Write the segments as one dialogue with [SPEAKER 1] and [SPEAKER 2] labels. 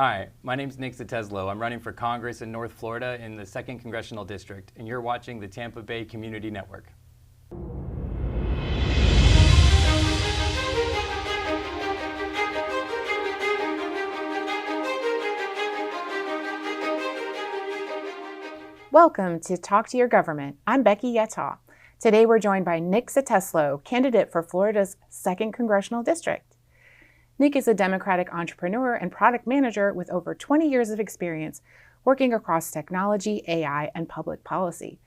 [SPEAKER 1] Hi, my name's Nic Zatesco. I'm running for Congress in North Florida in the 2nd Congressional District, and you're watching the Tampa Bay Community Network.
[SPEAKER 2] Welcome to Talk to Your Government. I'm Becky Yettaw. Today we're joined by Nic Zatesco, candidate for Florida's 2nd Congressional District. Nic is a Democratic entrepreneur and product manager with over 20 years of experience working across technology, AI, and public policy.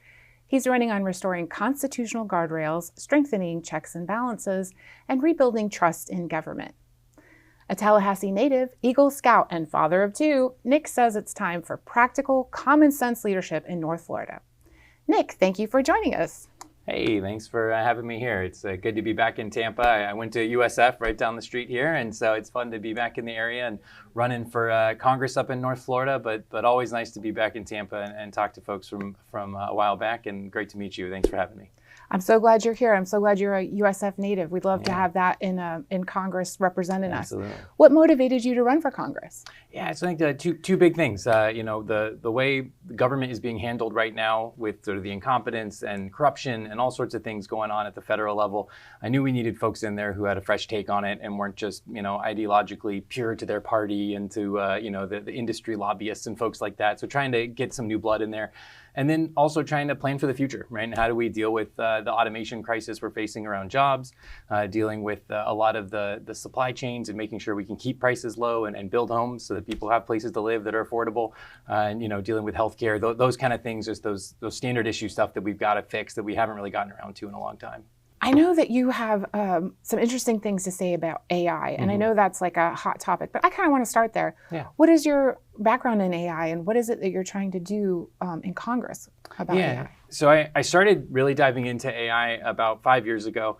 [SPEAKER 2] He's running on restoring constitutional guardrails, strengthening checks and balances, and rebuilding trust in government. A Tallahassee native, Eagle Scout, and father of two, Nic says it's time for practical, common-sense leadership in North Florida. Nic, thank you for joining us.
[SPEAKER 1] Hey, thanks for having me here. It's good to be back in Tampa. I went to USF right down the street here, and so it's fun to be back in the area and running for Congress up in North Florida, but always nice to be back in Tampa and talk to folks from a while back, and great to meet you. Thanks for having me.
[SPEAKER 2] I'm so glad you're here. I'm so glad you're a USF native. We'd love to have that in Congress representing us.
[SPEAKER 1] Absolutely.
[SPEAKER 2] What motivated you to run for Congress?
[SPEAKER 1] Yeah, so I think two big things. The way the government is being handled right now with sort of the incompetence and corruption and all sorts of things going on at the federal level. I knew we needed folks in there who had a fresh take on it and weren't just ideologically pure to their party and to the industry lobbyists and folks like that. So trying to get some new blood in there. And then also trying to plan for the future, right? And how do we deal with the automation crisis we're facing around jobs, dealing with a lot of the supply chains and making sure we can keep prices low and build homes so that people have places to live that are affordable, and dealing with healthcare, those kind of things, just those standard issue stuff that we've got to fix that we haven't really gotten around to in a long time.
[SPEAKER 2] I know that you have some interesting things to say about AI, and I know that's like a hot topic, but I kind of want to start there.
[SPEAKER 1] Yeah.
[SPEAKER 2] What is your background in AI, and what is it that you're trying to do in Congress about AI?
[SPEAKER 1] So I started really diving into AI about 5 years ago,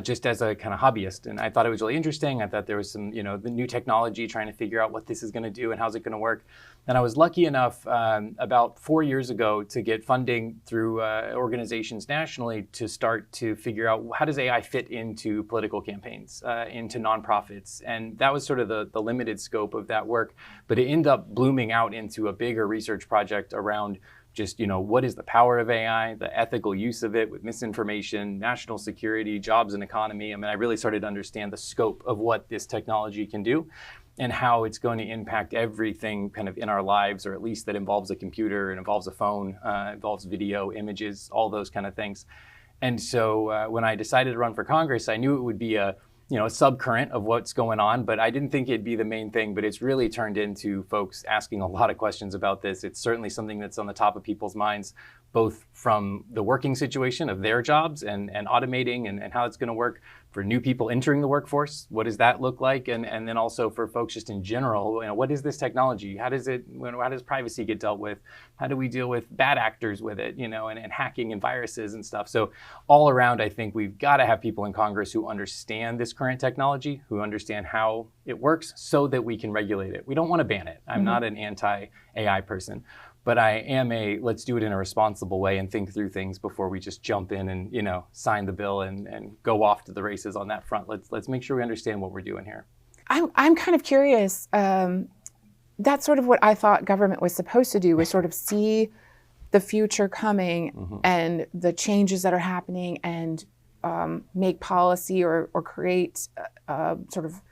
[SPEAKER 1] just as a kind of hobbyist, and I thought it was really interesting. I thought there was some, the new technology, trying to figure out what this is going to do and how's it going to work. And I was lucky enough about 4 years ago to get funding through organizations nationally to start to figure out how does AI fit into political campaigns, into nonprofits. And that was sort of the limited scope of that work. But it ended up blooming out into a bigger research project around just, what is the power of AI, the ethical use of it with misinformation, national security, jobs and economy. I mean, I really started to understand the scope of what this technology can do and how it's going to impact everything kind of in our lives, or at least that involves a computer, it involves a phone, involves video, images, all those kind of things. And so when I decided to run for Congress, I knew it would be a subcurrent of what's going on, but I didn't think it'd be the main thing. But it's really turned into folks asking a lot of questions about this. It's certainly something that's on the top of people's minds, both from the working situation of their jobs and automating and how it's going to work for new people entering the workforce. What does that look like? And then also for folks just in general, what is this technology? How does privacy get dealt with? How do we deal with bad actors with it, and hacking and viruses and stuff? So all around, I think we've got to have people in Congress who understand this current technology, who understand how it works so that we can regulate it. We don't want to ban it. I'm not an anti-AI person. But I am let's do it in a responsible way and think through things before we just jump in and, sign the bill and go off to the races on that front. Let's make sure we understand what we're doing here.
[SPEAKER 2] I'm kind of curious. That's sort of what I thought government was supposed to do, was sort of see the future coming and the changes that are happening and make policy or create sort of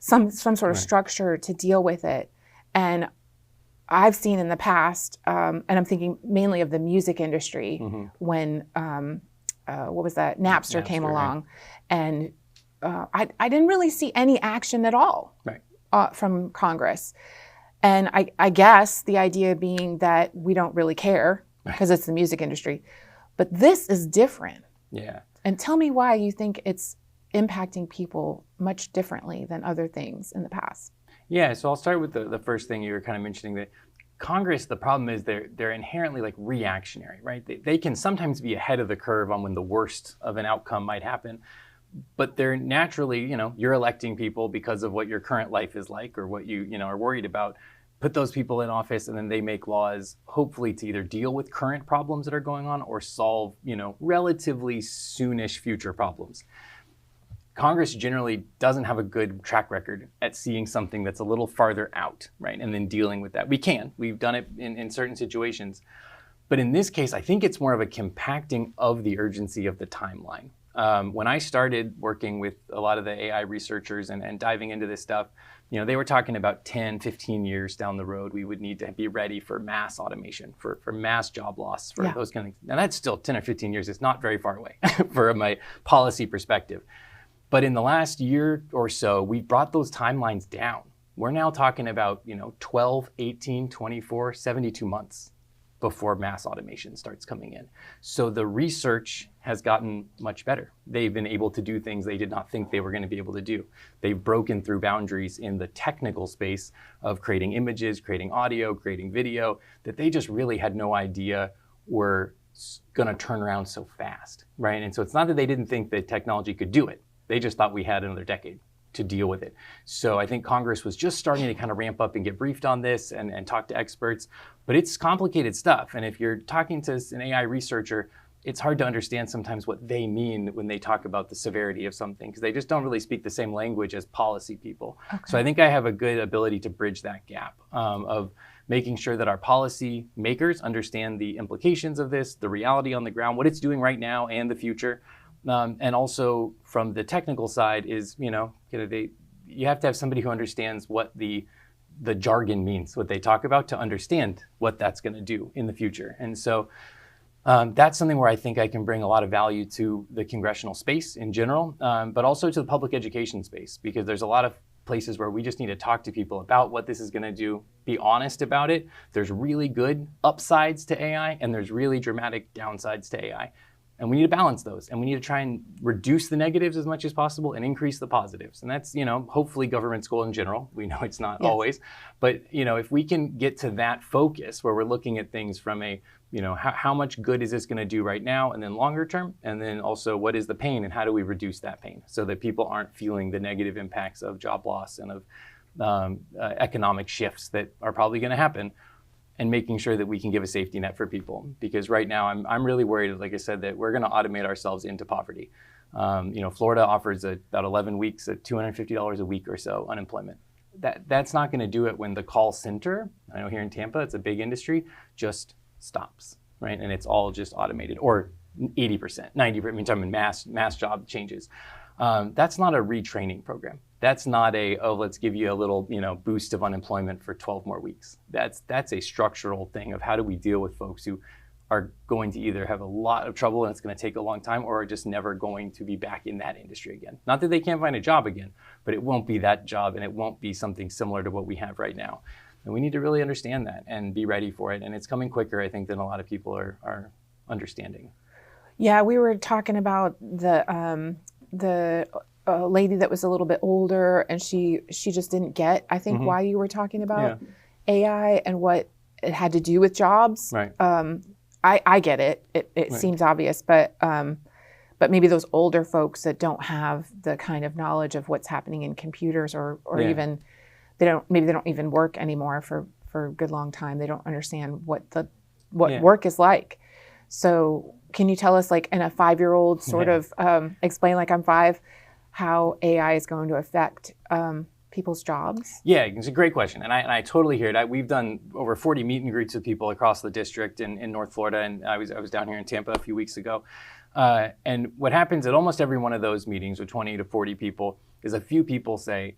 [SPEAKER 2] some sort of structure to deal with it. And I've seen in the past, and I'm thinking mainly of the music industry, when, what was that, Napster came along, and I didn't really see any action at all from Congress. And I guess the idea being that we don't really care because it's the music industry. But this is different.
[SPEAKER 1] Yeah.
[SPEAKER 2] And tell me why you think it's impacting people much differently than other things in the past.
[SPEAKER 1] Yeah, so I'll start with the first thing you were kind of mentioning, that Congress, the problem is they're inherently like reactionary, right? They can sometimes be ahead of the curve on when the worst of an outcome might happen, but they're naturally, you're electing people because of what your current life is like or what you are worried about. Put those people in office, and then they make laws, hopefully to either deal with current problems that are going on or solve, relatively soonish future problems. Congress generally doesn't have a good track record at seeing something that's a little farther out, right? And then dealing with that. We've done it in certain situations. But in this case, I think it's more of a compacting of the urgency of the timeline. When I started working with a lot of the AI researchers and diving into this stuff, they were talking about 10, 15 years down the road, we would need to be ready for mass automation, for mass job loss, for those kind of things. Now that's still 10 or 15 years. It's not very far away from my policy perspective. But in the last year or so, we've brought those timelines down. We're now talking about 12, 18, 24, 72 months before mass automation starts coming in. So the research has gotten much better. They've been able to do things they did not think they were going to be able to do. They've broken through boundaries in the technical space of creating images, creating audio, creating video, that they just really had no idea were going to turn around so fast, right? And so it's not that they didn't think that technology could do it. They just thought we had another decade to deal with it. So I think Congress was just starting to kind of ramp up and get briefed on this and talk to experts, but it's complicated stuff. And if you're talking to an AI researcher, it's hard to understand sometimes what they mean when they talk about the severity of something, because they just don't really speak the same language as policy people. Okay. So I think I have a good ability to bridge that gap of making sure that our policy makers understand the implications of this, the reality on the ground, what it's doing right now and the future. And also from the technical side is, you have to have somebody who understands what the jargon means, what they talk about, to understand what that's going to do in the future. And so that's something where I think I can bring a lot of value to the congressional space in general, but also to the public education space, because there's a lot of places where we just need to talk to people about what this is going to do, be honest about it. There's really good upsides to AI, and there's really dramatic downsides to AI. And we need to balance those, and we need to try and reduce the negatives as much as possible and increase the positives. And that's, hopefully government school in general. We know it's not always, but, if we can get to that focus where we're looking at things from a, how much good is this going to do right now, and then longer term, and then also what is the pain and how do we reduce that pain so that people aren't feeling the negative impacts of job loss and of economic shifts that are probably going to happen, and making sure that we can give a safety net for people. Because right now I'm really worried, like I said, that we're going to automate ourselves into poverty. Florida offers about 11 weeks at $250 a week or so unemployment. That's not going to do it when the call center, I know here in Tampa, it's a big industry, just stops, right? And it's all just automated, or 80%, 90%, talking mass job changes. That's not a retraining program. That's not let's give you a little, boost of unemployment for 12 more weeks. That's a structural thing of how do we deal with folks who are going to either have a lot of trouble and it's going to take a long time, or are just never going to be back in that industry again. Not that they can't find a job again, but it won't be that job, and it won't be something similar to what we have right now. And we need to really understand that and be ready for it. And it's coming quicker, I think, than a lot of people are understanding.
[SPEAKER 2] Yeah, we were talking about the lady that was a little bit older, and she just didn't get, I think, why you were talking about AI and what it had to do with jobs.
[SPEAKER 1] Right.
[SPEAKER 2] I get it. It seems obvious, but maybe those older folks that don't have the kind of knowledge of what's happening in computers, or even they don't even work anymore for a good long time. They don't understand what work is like. So can you tell us, like, in a 5-year-old sort of explain, like I'm 5, how AI is going to affect people's jobs?
[SPEAKER 1] Yeah, it's a great question. And I totally hear it. We've done over 40 meet and greets with people across the district in North Florida. And I was down here in Tampa a few weeks ago. And what happens at almost every one of those meetings with 20 to 40 people is a few people say,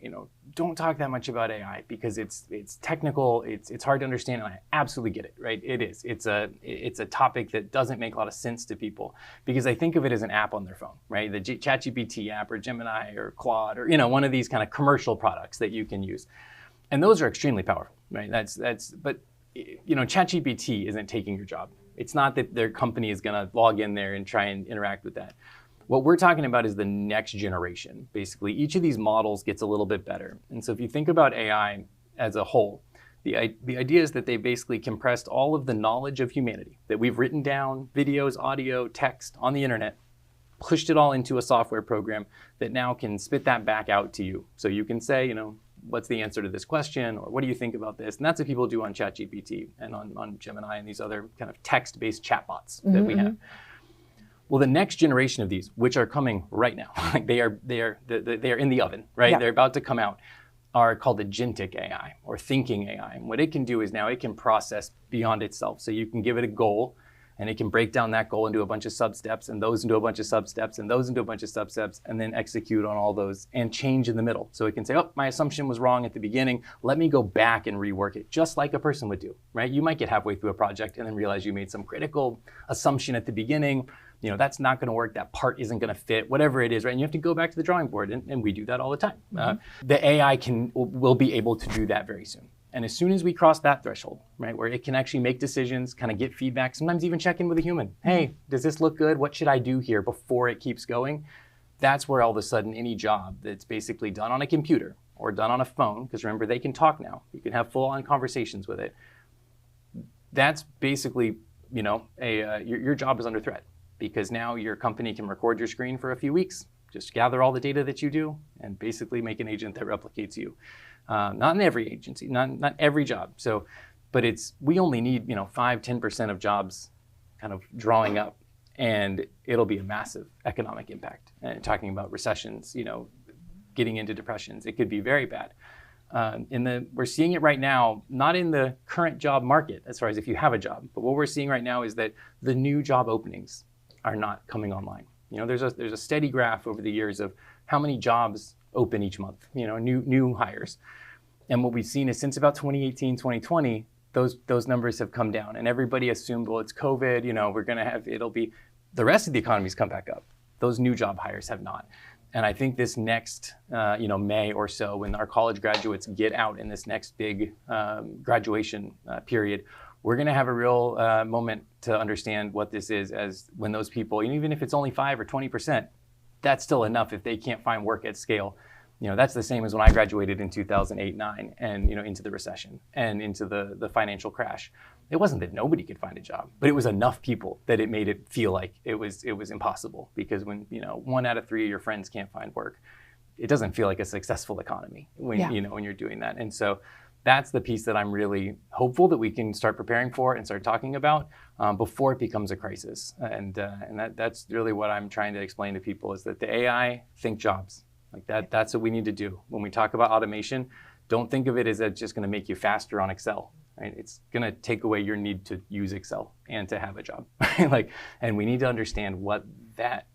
[SPEAKER 1] don't talk that much about AI because it's technical, it's hard to understand, and I absolutely get it, right? It is. It's a topic that doesn't make a lot of sense to people because they think of it as an app on their phone, right? The ChatGPT app or Gemini or Claude or one of these kind of commercial products that you can use. And those are extremely powerful, right? But ChatGPT isn't taking your job. It's not that their company is going to log in there and try and interact with that. What we're talking about is the next generation. Basically, each of these models gets a little bit better. And so if you think about AI as a whole, the idea is that they basically compressed all of the knowledge of humanity that we've written down, videos, audio, text on the internet, pushed it all into a software program that now can spit that back out to you. So you can say, what's the answer to this question? Or what do you think about this? And that's what people do on ChatGPT and on Gemini and these other kind of text-based chatbots that we have. Well, the next generation of these, which are coming right now, like they are in the oven, right?
[SPEAKER 2] Yeah.
[SPEAKER 1] They're about to come out, are called agentic AI or thinking AI. And what it can do is now it can process beyond itself. So you can give it a goal, and it can break down that goal into a bunch of sub-steps, and those into a bunch of sub-steps, and those into a bunch of sub-steps, and then execute on all those and change in the middle. So it can say, oh, my assumption was wrong at the beginning. Let me go back and rework it, just like a person would do, right? You might get halfway through a project and then realize you made some critical assumption at the beginning. That's not going to work. That part isn't going to fit, whatever it is, right? And you have to go back to the drawing board, and we do that all the time. The AI will be able to do that very soon. And as soon as we cross that threshold, right, where it can actually make decisions, kind of get feedback, sometimes even check in with a human. Hey, does this look good? What should I do here before it keeps going? That's where all of a sudden any job that's basically done on a computer or done on a phone, because remember, they can talk now. You can have full-on conversations with it. That's basically, your job is under threat, because now your company can record your screen for a few weeks, just gather all the data that you do, and basically make an agent that replicates you. Not in every agency, not every job. So, but we only need 5-10% of jobs kind of drawing up, and it'll be a massive economic impact. And talking about recessions, getting into depressions, it could be very bad. We're seeing it right now, not in the current job market as far as if you have a job, but what we're seeing right now is that the new job openings are not coming online. There's a steady graph over the years of how many jobs open each month, new hires. And what we've seen is since about 2018, 2020, those numbers have come down, and everybody assumed, well, it's COVID, the rest of the economy's come back up. Those new job hires have not. And I think this next, May or so, when our college graduates get out in this next big graduation period, we're going to have a real moment to understand what this is, as when those people, even if it's only 5 or 20%, that's still enough if they can't find work at scale. That's the same as when I graduated in 2008-9 and, into the recession and into the financial crash. It wasn't that nobody could find a job, but it was enough people that it made it feel like it was impossible, because when, 1 out of 3 of your friends can't find work, it doesn't feel like a successful economy when, when you're doing that. And so that's the piece that I'm really hopeful that we can start preparing for and start talking about before it becomes a crisis. And that's really what I'm trying to explain to people, is that the AI think jobs. Like that's what we need to do. When we talk about automation, don't think of it as it's just going to make you faster on Excel. Right? It's going to take away your need to use Excel and to have a job. And we need to understand what that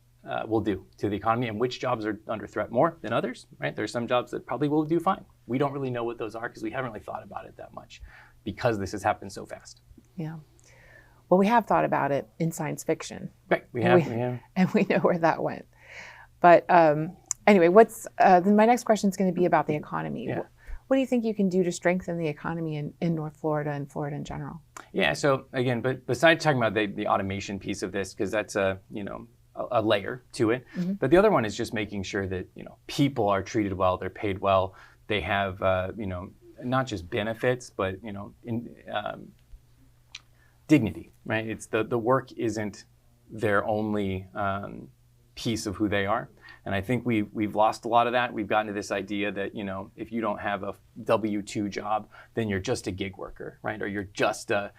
[SPEAKER 1] will do to the economy and which jobs are under threat more than others. Right? There's some jobs that probably will do fine. We don't really know what those are because we haven't really thought about it that much, because this has happened so fast.
[SPEAKER 2] Yeah. Well, we have thought about it in science fiction.
[SPEAKER 1] Right. We have.
[SPEAKER 2] And we know where that went. But anyway, my next question is going to be about the economy.
[SPEAKER 1] Yeah.
[SPEAKER 2] What do you think you can do to strengthen the economy in North Florida and Florida in general? Yeah.
[SPEAKER 1] So again, but besides talking about the automation piece of this, because that's a layer to it. Mm-hmm. But the other one is just making sure that people are treated well, they're paid well, they have not just benefits, but dignity. Right? It's the work isn't their only piece of who they are. And I think we've lost a lot of that. We've gotten to this idea that, if you don't have a W-2 job, then you're just a gig worker, right? Or you're just a,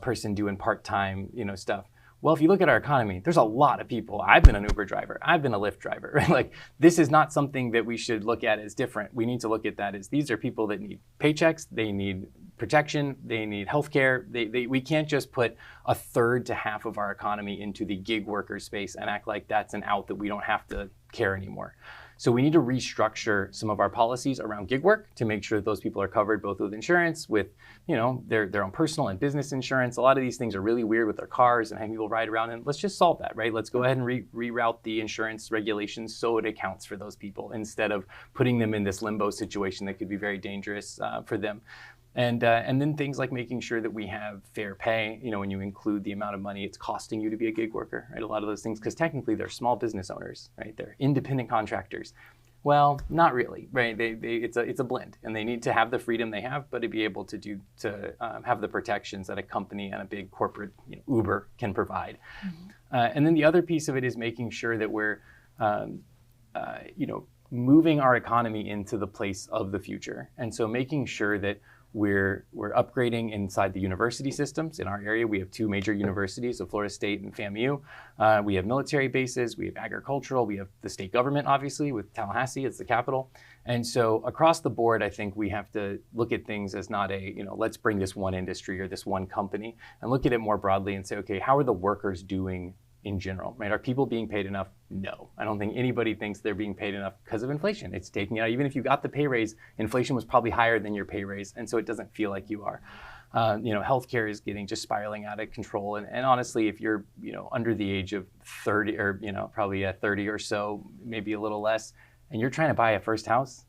[SPEAKER 1] person doing part-time, stuff. Well, if you look at our economy, there's a lot of people. I've been an Uber driver. I've been a Lyft driver, right? Like, this is not something that we should look at as different. We need to look at that as these are people that need paychecks, they need protection, they need healthcare. We can't just put a third to half of our economy into the gig worker space and act like that's an out that we don't have to care anymore. So we need to restructure some of our policies around gig work to make sure that those people are covered both with insurance, with their own personal and business insurance. A lot of these things are really weird with their cars and having people ride around, and let's just solve that, right? Let's go ahead and reroute the insurance regulations so it accounts for those people instead of putting them in this limbo situation that could be very dangerous for them. And then things like making sure that we have fair pay, when you include the amount of money it's costing you to be a gig worker, right? A lot of those things, because technically they're small business owners, right? They're independent contractors. Well, not really, right? It's a blend, and they need to have the freedom they have, but to be able to have the protections that a company and a big corporate, Uber, can provide. Mm-hmm. And then the other piece of it is making sure that we're, moving our economy into the place of the future. And so making sure that We're upgrading inside the university systems. In our area, we have 2 major universities, so Florida State and FAMU. We have military bases, we have agricultural, we have the state government, obviously, with Tallahassee, it's the capital. And so across the board, I think we have to look at things as not let's bring this one industry or this one company, and look at it more broadly and say, okay, how are the workers doing in general, right? Are people being paid enough? No. I don't think anybody thinks they're being paid enough because of inflation. It's taking out, even if you got the pay raise, inflation was probably higher than your pay raise, and so it doesn't feel like you are. Healthcare is getting just spiraling out of control. And honestly, if you're, under the age of 30 or, probably at 30 or so, maybe a little less, and you're trying to buy a first house,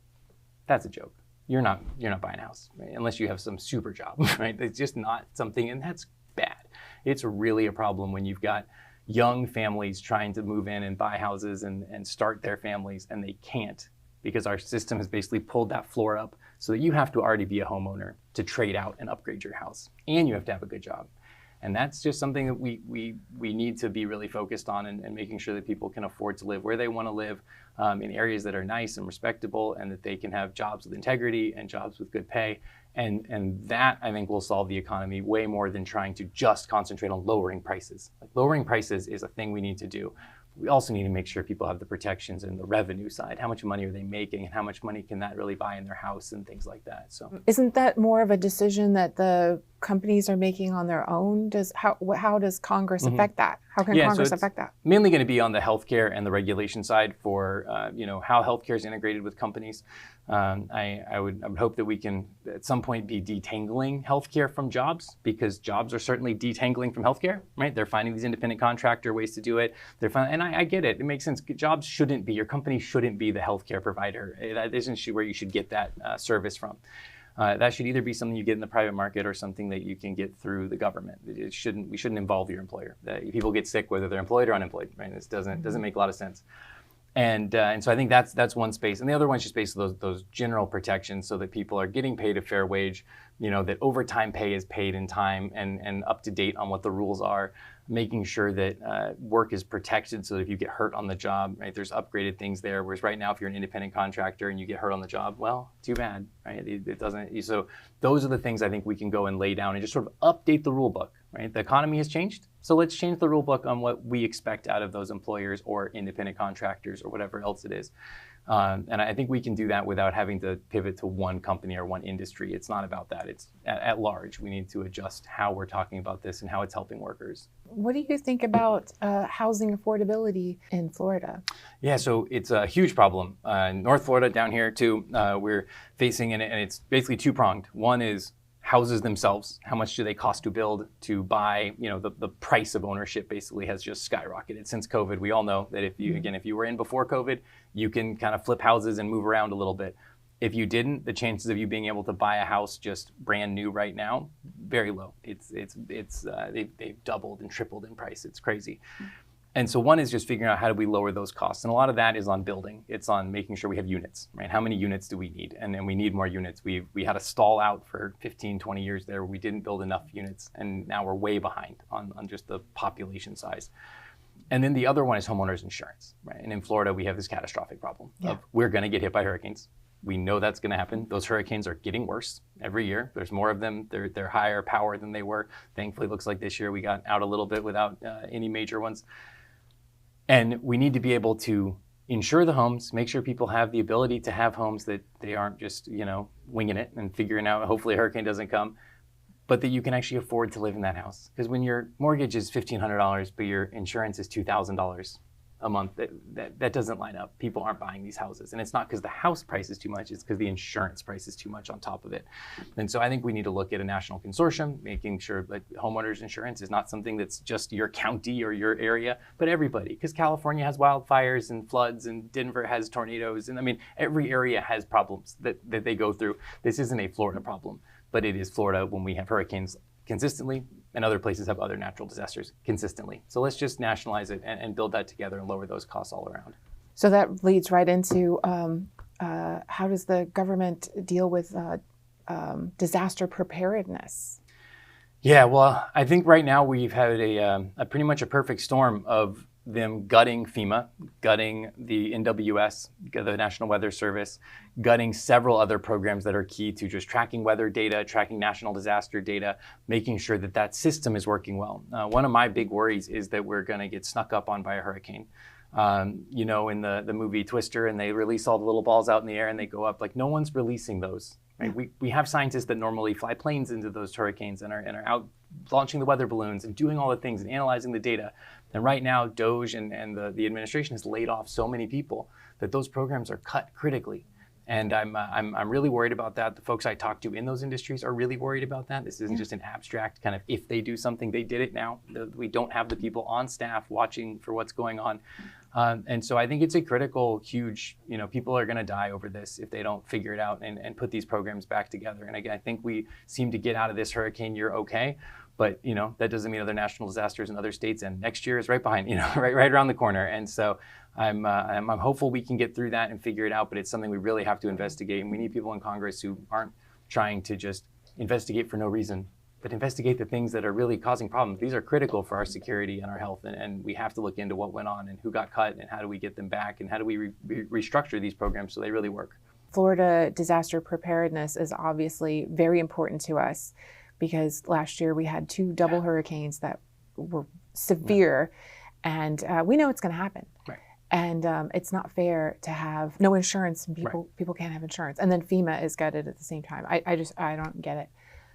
[SPEAKER 1] that's a joke. You're not buying a house, right? Unless you have some super job, right? It's just not something, and that's bad. It's really a problem when you've got young families trying to move in and buy houses and start their families, and they can't because our system has basically pulled that floor up so that you have to already be a homeowner to trade out and upgrade your house, and you have to have a good job. And that's just something that we need to be really focused on, and making sure that people can afford to live where they want to live, in areas that are nice and respectable, and that they can have jobs with integrity and jobs with good pay. And that, I think, will solve the economy way more than trying to just concentrate on lowering prices. Like, lowering prices is a thing we need to do. We also need to make sure people have the protections and the revenue side. How much money are they making, and how much money can that really buy in their house, and things like that. So,
[SPEAKER 2] isn't that more of a decision that the companies are making on their own? How does Congress affect that? How can Congress affect that?
[SPEAKER 1] Mainly going to be on the healthcare and the regulation side for how healthcare is integrated with companies. I would hope that we can at some point be detangling healthcare from jobs, because jobs are certainly detangling from healthcare, right? They're finding these independent contractor ways to do it. And I get it. It makes sense. Jobs shouldn't be, your company shouldn't be the healthcare provider. That isn't where you should get that service from. That should either be something you get in the private market or something that you can get through the government. We shouldn't involve your employer. People get sick whether they're employed or unemployed, right? This doesn't make a lot of sense. And so I think that's one space. And the other one's just basically those general protections, so that people are getting paid a fair wage, that overtime pay is paid in time and up to date on what the rules are, making sure that work is protected so that if you get hurt on the job, right, there's upgraded things there. Whereas right now, if you're an independent contractor and you get hurt on the job, well, too bad, right? It doesn't. So those are the things I think we can go and lay down and just sort of update the rule book, right? The economy has changed, so let's change the rule book on what we expect out of those employers or independent contractors or whatever else it is. And I think we can do that without having to pivot to one company or one industry. It's not about that. It's at large. We need to adjust how we're talking about this and how it's helping workers.
[SPEAKER 2] What do you think about housing affordability in Florida?
[SPEAKER 1] Yeah, so it's a huge problem. North Florida, down here too, we're facing it, and it's basically two-pronged. One is houses themselves. How much do they cost to build, to buy? The price of ownership basically has just skyrocketed since COVID. We all know that if you were in before COVID, you can kind of flip houses and move around a little bit. If you didn't, the chances of you being able to buy a house just brand new right now, very low. They've doubled and tripled in price. It's crazy. And so one is just figuring out how do we lower those costs. And a lot of that is on building. It's on making sure we have units, right? How many units do we need? And then we need more units. We had a stall out for 15, 20 years there where we didn't build enough units. And now we're way behind on just the population size. And then the other one is homeowners insurance, right? And in Florida, we have this catastrophic problem of we're going to get hit by hurricanes. We know that's going to happen. Those hurricanes are getting worse every year. There's more of them. They're higher power than they were. Thankfully, it looks like this year we got out a little bit without any major ones. And we need to be able to insure the homes, make sure people have the ability to have homes, that they aren't just, winging it and figuring out, hopefully a hurricane doesn't come, but that you can actually afford to live in that house. Because when your mortgage is $1,500, but your insurance is $2,000 a month, that doesn't line up. People aren't buying these houses. And it's not because the house price is too much, it's because the insurance price is too much on top of it. And so I think we need to look at a national consortium, making sure that homeowners insurance is not something that's just your county or your area, but everybody. Because California has wildfires and floods, and Denver has tornadoes. And every area has problems that they go through. This isn't a Florida problem, but it is Florida when we have hurricanes consistently, and other places have other natural disasters consistently. So let's just nationalize it and build that together and lower those costs all around.
[SPEAKER 2] So that leads right into how does the government deal with disaster preparedness?
[SPEAKER 1] Yeah, well, I think right now we've had a pretty much a perfect storm of them gutting FEMA, gutting the NWS, the National Weather Service, gutting several other programs that are key to just tracking weather data, tracking national disaster data, making sure that that system is working well. One of my big worries is that we're going to get snuck up on by a hurricane. You know, in the movie Twister, and they release all the little balls out in the air and they go up, like no one's releasing those. Right? We have scientists that normally fly planes into those hurricanes and are out launching the weather balloons and doing all the things and analyzing the data. And right now, DOGE and the administration has laid off so many people that those programs are cut critically. And I'm really worried about that. The folks I talk to in those industries are really worried about that. This isn't just an abstract kind of, if they do something, they did it now. We don't have the people on staff watching for what's going on. And so I think it's a critical, huge, you know, people are going to die over this if they don't figure it out and put these programs back together. And again, I think we seem to get out of this hurricane year okay. But, you know, that doesn't mean other national disasters in other states. And next year is right behind, you know, right around the corner. And so I'm hopeful we can get through that and figure it out. But it's something we really have to investigate. And we need people in Congress who aren't trying to just investigate for no reason, but investigate the things that are really causing problems. These are critical for our security and our health. And we have to look into what went on and who got cut and how do we get them back and how do we restructure these programs so they really work. Florida
[SPEAKER 2] disaster preparedness is obviously very important to us, because last year we had 2 double hurricanes that were severe, and we know it's going to happen.
[SPEAKER 1] Right.
[SPEAKER 2] And it's not fair to have no insurance, and people can't have insurance. And then FEMA is gutted at the same time. I don't get it.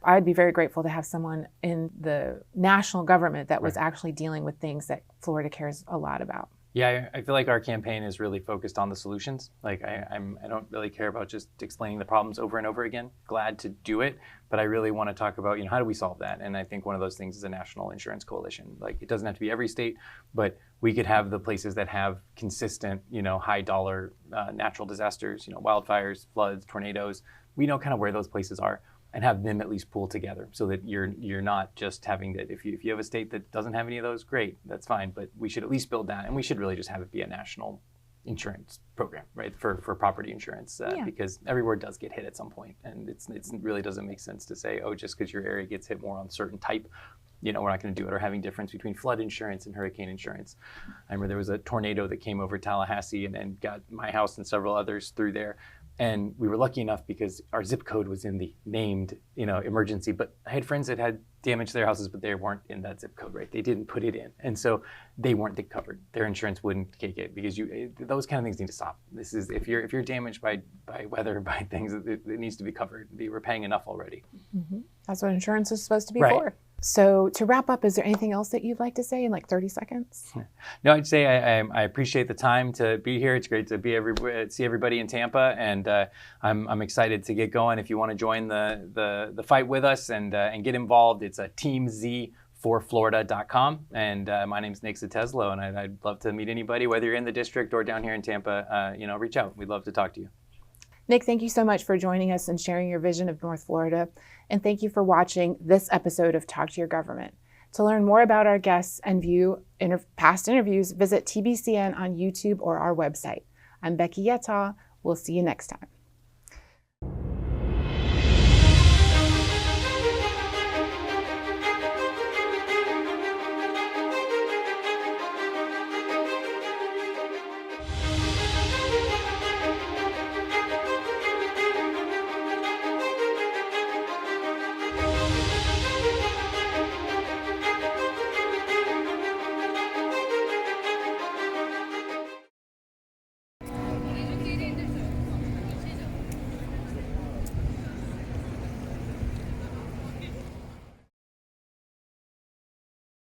[SPEAKER 2] I'd be very grateful to have someone in the national government that was actually dealing with things that Florida cares a lot about.
[SPEAKER 1] Yeah, I feel like our campaign is really focused on the solutions. Like I don't really care about just explaining the problems over and over again. Glad to do it, but I really want to talk about, you know, how do we solve that? And I think one of those things is a national insurance coalition. Like it doesn't have to be every state, but we could have the places that have consistent, you know, high dollar natural disasters, you know, wildfires, floods, tornadoes. We know kind of where those places are, and have them at least pool together so that you're not just having that. If you have a state that doesn't have any of those, great, that's fine. But we should at least build that, and we should really just have it be a national insurance program, right, for property insurance, because everywhere does get hit at some point, and it really doesn't make sense to say, oh, just because your area gets hit more on certain type, you know, we're not going to do it, or having difference between flood insurance and hurricane insurance. I remember there was a tornado that came over Tallahassee and got my house and several others through there. And we were lucky enough because our zip code was in the named, you know, emergency. But I had friends that had damaged to their houses, but they weren't in that zip code, right? They didn't put it in, and so they weren't covered. Their insurance wouldn't take it because those kind of things need to stop. This is if you're damaged by weather, by things, it needs to be covered. We're paying enough already.
[SPEAKER 2] Mm-hmm. That's what insurance is supposed to be for. So to wrap up, is there anything else that you'd like to say in like 30 seconds?
[SPEAKER 1] No, I'd say I appreciate the time to be here. It's great to see everybody in Tampa, and I'm excited to get going. If you want to join the fight with us and get involved, it's a teamz4florida.com. And my name's Nic Zatesco, and I'd love to meet anybody, whether you're in the district or down here in Tampa. You know, reach out. We'd love to talk to you.
[SPEAKER 2] Nic, thank you so much for joining us and sharing your vision of North Florida. And thank you for watching this episode of Talk to Your Government. To learn more about our guests and view past interviews, visit TBCN on YouTube or our website. I'm Becky Yettaw. We'll see you next time.